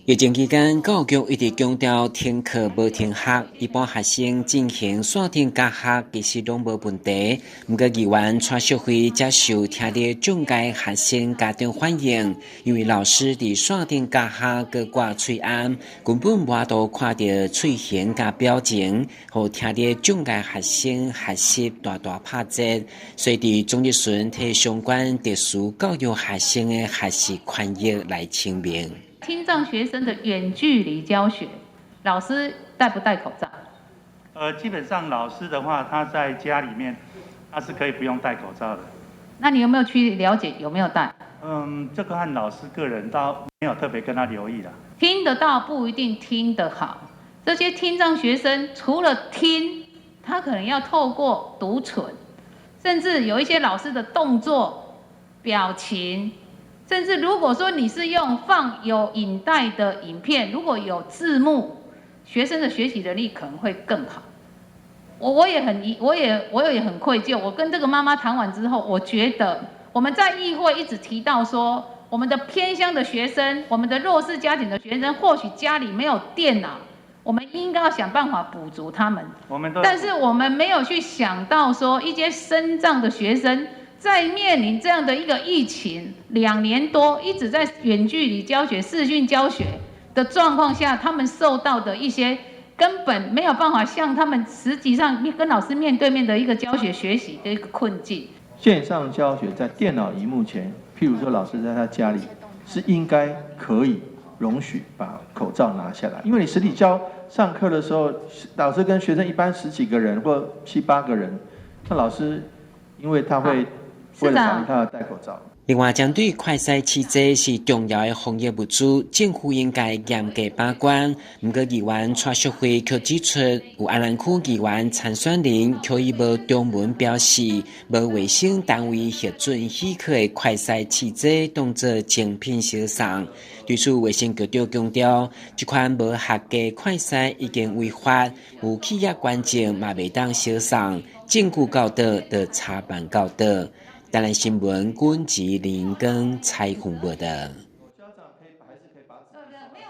疫情期间，教育局一直强调停课无停学，一般学生进行线上教学其实拢无问题。不过，议员蔡淑慧接受听的中介学生家长反映，因为老师伫线上教学个挂嘴暗，根本无法度看到嘴型甲表情，互听的中介学生学习大拍折，所以伫总日顺替相关特殊教育学生的学习权益来清明。听障学生的远距离教学，老师戴不戴口罩？基本上老师的话，他在家里面，他是可以不用戴口罩的。那你有没有去了解有没有戴？这个和老师个人倒没有特别跟他留意啦。听得到不一定听得好，这些听障学生除了听，他可能要透过读唇，甚至有一些老师的动作、表情。甚至如果说你是用放有影带的影片，如果有字幕，学生的学习能力可能会更好。我也很愧疚。我跟这个妈妈谈完之后，我觉得我们在议会一直提到说，我们的偏乡的学生，我们的弱势家庭的学生，或许家里没有电脑，我们应该要想办法补足他们。但是我们没有去想到说，一些身障的学生。在面临这样的一个疫情2年多，一直在远距离教学、视讯教学的状况下，他们受到的一些根本没有办法像他们实际上跟老师面对面的一个教学学习的一个困境。线上教学在电脑荧幕前，譬如说老师在他家里，是应该可以容许把口罩拿下来，因为你实体上课的时候，老师跟学生一般10几个人或7、8个人，那老师因为他会。为了防疫，他要戴口罩。另外，针对快筛试剂是重要的防疫物资，政府应该严格把关。不过，议员蔡淑慧却指出，有安南区议员陈选林却以无中文表示，无卫生单位核准许可的快筛试剂当作精品销售。对此，卫生局长强调，这款无合格快筛已经违法，有企业关键嘛未当销售，证据到倒就查办到倒。台南新闻，阮吉林跟采访报道。